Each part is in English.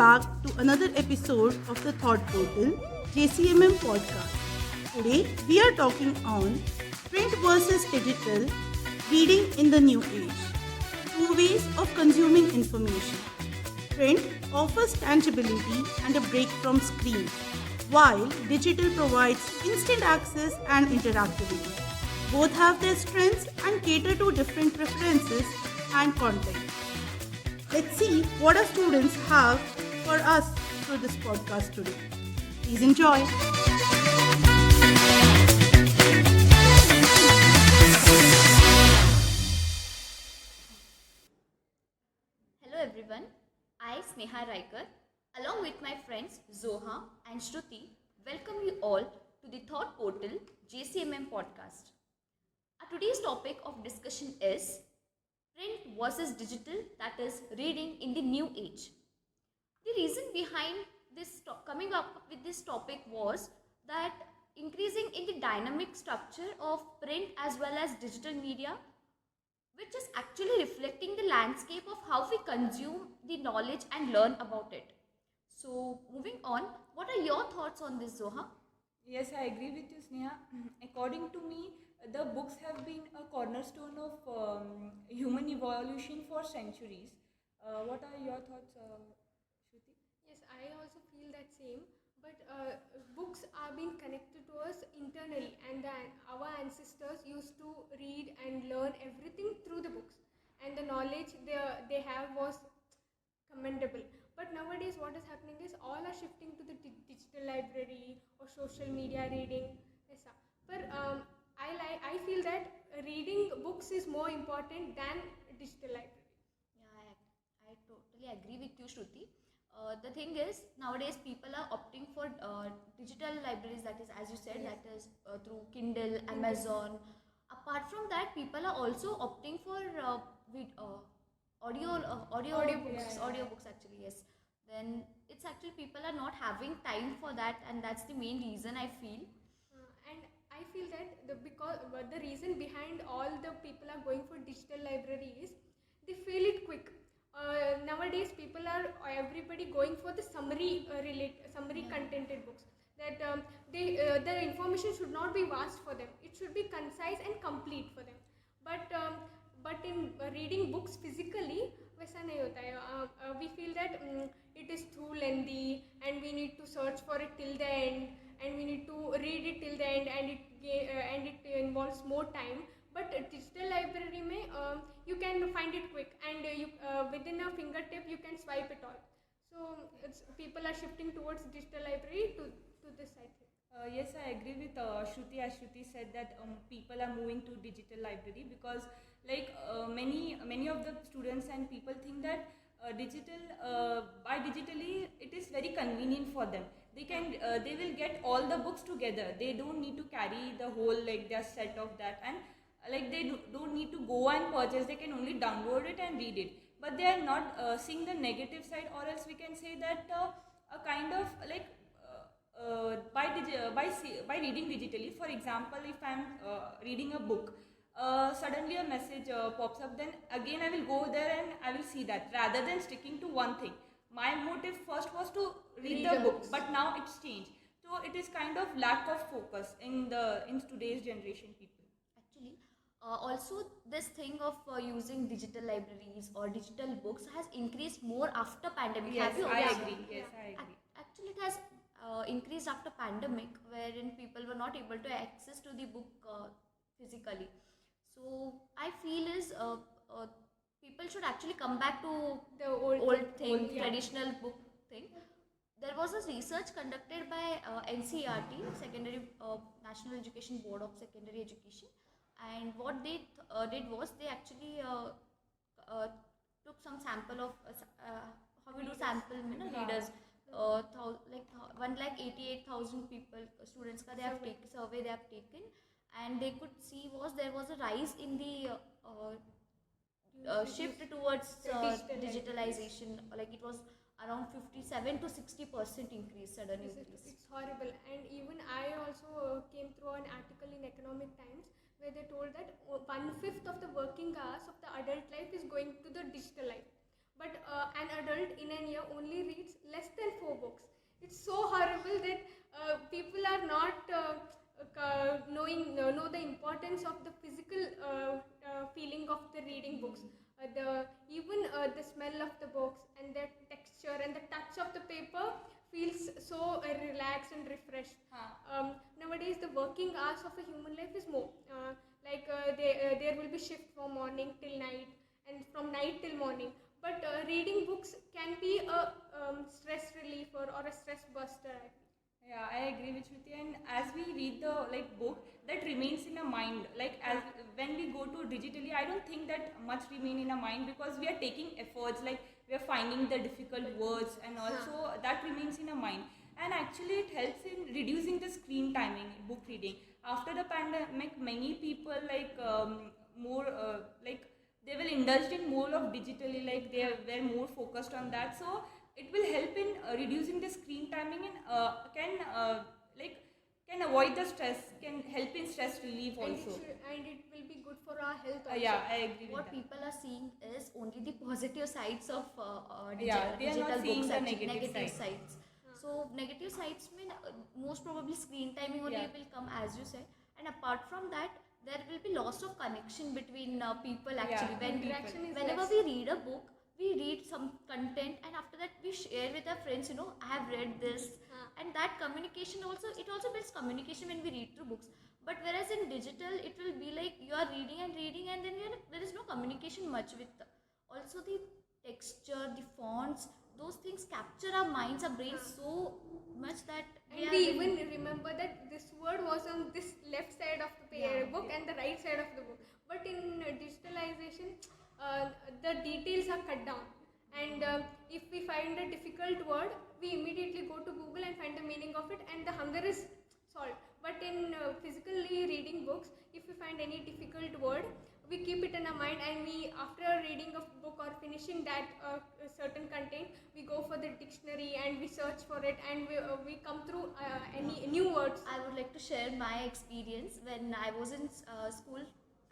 back to another episode of the Thought Portal JCMM Podcast. Today we are talking on print versus digital, reading in the new age. Two ways of consuming information. Print offers tangibility and a break from screens, while digital provides instant access and interactivity. Both have their strengths and cater to different preferences and content. Let's see what our students have for us through this podcast today. Please enjoy. Hello everyone, I Sneha Raikar along with my friends Zoha and Shruti welcome you all to the Thought Portal JCMM Podcast. Our today's topic of discussion is print versus digital, that is reading in the new age. The reason behind this coming up with this topic was that increasing in the dynamic structure of print as well as digital media, which is actually reflecting the landscape of how we consume the knowledge and learn about it. So moving on, what are your thoughts on this, Zoha? Yes, I agree with you, Sneha. According to me, the books have been a cornerstone of human evolution for centuries. What are your thoughts, Shruti? Yes, I also feel that same. But books are being connected to us internally, and our ancestors used to read and learn everything through the books, and the knowledge they have was commendable. But nowadays, what is happening is all are shifting to the digital library or social media reading. Yes, sir. But I feel that reading books is more important than digital library. Yeah, I totally agree with you, Shruti. The thing is, nowadays people are opting for digital libraries, that is, as you said, Yes. that is through Kindle, Amazon. Apart from that, people are also opting for Audiobooks. audiobooks actually, yes. Then it's actually people are not having time for that, and that's the main reason I feel. And I feel that the reason behind all the people are going for digital library is they feel it quick. Nowadays, people are everybody going for the summary contented books. That the information should not be vast for them. It should be concise and complete for them. But in reading books physically, वैसा नहीं होता है. We feel that it is too lengthy, and we need to search for it till the end, and we need to read it till the end, and it involves more time. But digital library में you can find it quick, and within a fingertip you can swipe it all. So people are shifting towards digital library to this, I think. Yes, I agree with Shruti. As Shruti said that people are moving to digital library because, many of the students and people think that by digitally it is very convenient for them. They will get all the books together. They don't need to carry the whole their set of that, and don't need to go and purchase. They can only download it and read it. But they are not seeing the negative side, or else we can say that a kind of by reading digitally. For example, if I am reading a book, suddenly a message pops up, then again I will go there and I will see that, rather than sticking to one thing. My motive first was to read the book, but now it's changed. So it is kind of lack of focus in today's generation people. Actually, also this thing of using digital libraries or digital books has increased more after pandemic. Yes, Have you I observed? agree. Yes, I agree. Actually, it has increased after pandemic, wherein people were not able to access to the book physically. So I feel is people should actually come back to The old thing, yeah. traditional book thing. There was a research conducted by NCERT, Secondary National Education Board of Secondary Education, and what they did was they actually took some sample of how we do sample readers. 1,88,000 people, students they have taken survey they have taken, and they could see there was a rise in the shift towards digitalization. Like it was around 57 to 60% increase, sudden increase. It's horrible. And even I also came through an article in Economic Times where they told that 1/5 of the working hours of the adult life is going to the digital life. but an adult in a year only reads less than 4 books. It's so horrible that people are not know the importance of the physical feeling of the reading books. The even the smell of the books and the texture and the touch of the paper feels so relaxed and refreshed. Nowadays, the working hours of a human life is more. There will be shift from morning till night and from night till morning. But reading books can be a stress reliever or a stress buster, I feel. Yeah, I agree with Shruti. And as we read the book, that remains in our mind. Like as when we go to digitally, I don't think that much remain in our mind because we are taking efforts. Like we are finding the difficult words, and also that remains in our mind. And actually, it helps in reducing the screen timing in book reading. After the pandemic, many people more they will indulge in more of digitally. Like they were more focused on that. So it will help in reducing the screen timing and can avoid the stress, can help in stress relief also. And it will be good for our health also. Yeah, I agree What with that. people are seeing is only the positive sides of Yeah, they are digital not seeing books, the actually, negative sides. So negative sides mean most probably screen timing only will come, as you said, and apart from that, there will be loss of connection between people actually. Yeah, interaction is Whenever less. we read a book, we read some content, and after that we share with our friends. I have read this, and that communication also builds communication when we read through books. But whereas in digital, it will be like you are reading, and then there is no communication much with. Also, the texture, the fonts, those things capture our minds, our brains so much that And we even remember that this word was on this left side of the book and the right side of the book. But in digitalization, the details are cut down. And if we find a difficult word, we immediately go to Google and find the meaning of it, and the hunger is solved. But in physically reading books, if we find any difficult word, we keep it in our mind, and we, after reading a book or finishing that certain content, we go for the dictionary and we search for it, and we come through any new words. I would like to share my experience when I was in school.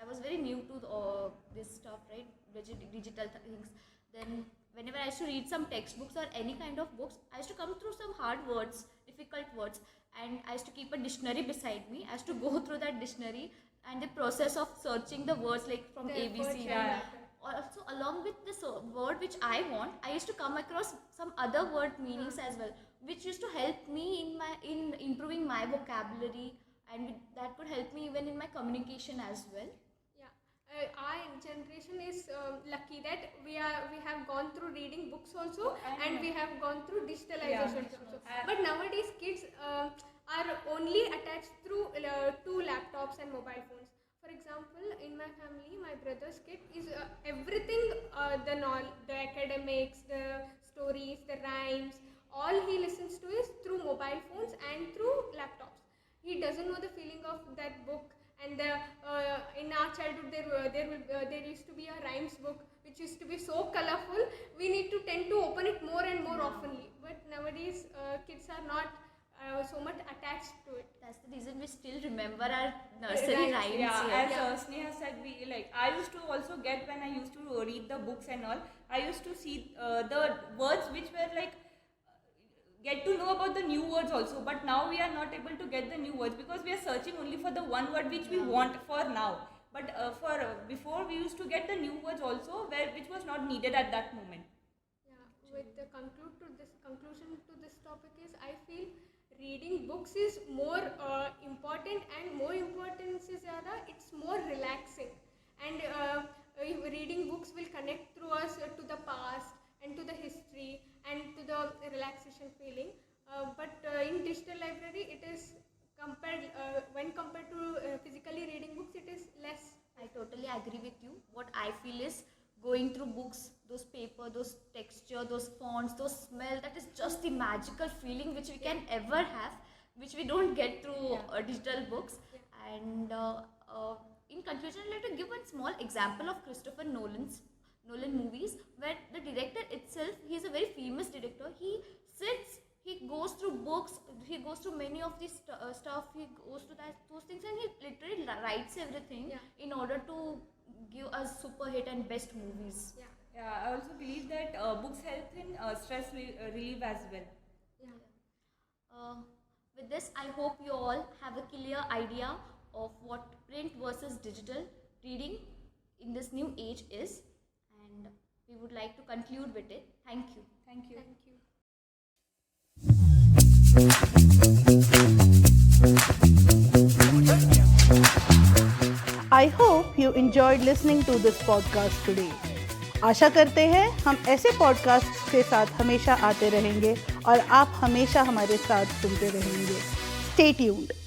I was very new to this stuff, right? Digital things. Then, whenever I used to read some textbooks or any kind of books, I used to come through some hard words, difficult words, and I used to keep a dictionary beside me. I used to go through that dictionary and the process of searching the words like from The ABC. effort, yeah. Also, along with this word which I want, I used to come across some other word meanings as well, which used to help me in improving my vocabulary, and that could help me even in my communication as well. Our generation is lucky that we have gone through reading books also, and we have gone through digitalization also. But nowadays kids are only attached through to laptops and mobile phones. For example, in my family, my brother's kid is everything, the academics, the stories, the rhymes, all he listens to is through mobile phones and through laptops. He doesn't know the feeling of that book. And in our childhood, there used to be a rhymes book which used to be so colorful. We need to tend to open it more and more oftenly. But nowadays, kids are not so much attached to it. That's the reason we still remember our nursery rhymes. Yeah, as Sneha said, I used to also get, when I used to read the books and all, I used to see the words which were get to know about the new words also, but now we are not able to get the new words because we are searching only for the one word which we want for now. But before, we used to get the new words also, which was not needed at that moment. Yeah, with the conclusion to this topic is, I feel reading books is more important, and more important is it's more relaxing, and reading books will connect through us to the past and to the history and to the relaxation feeling. But in digital library, it is when compared to physically reading books, it is less. I totally agree with you. What I feel is going through books, those paper, those texture, those fonts, those smell, that is just the magical feeling which we can ever have, which we don't get through digital books. And in conclusion, I'd like to give one small example of Christopher Nolan movies, where the director itself, he is a very famous director. He sits, he goes through books, he goes through many of these stuff, he goes to those things, and he literally writes everything in order to give us super hit and best movies. Yeah. Yeah, I also believe that books help in stress relief as well. With this, I hope you all have a clear idea of what print versus digital reading in this new age is, and we would like to conclude with it. Thank you. Thank you. Thank you. I hope you enjoyed listening to this podcast today. आशा करते हैं हम ऐसे podcast के साथ हमेशा आते रहेंगे और आप हमेशा हमारे साथ सुनते रहेंगे. Stay tuned.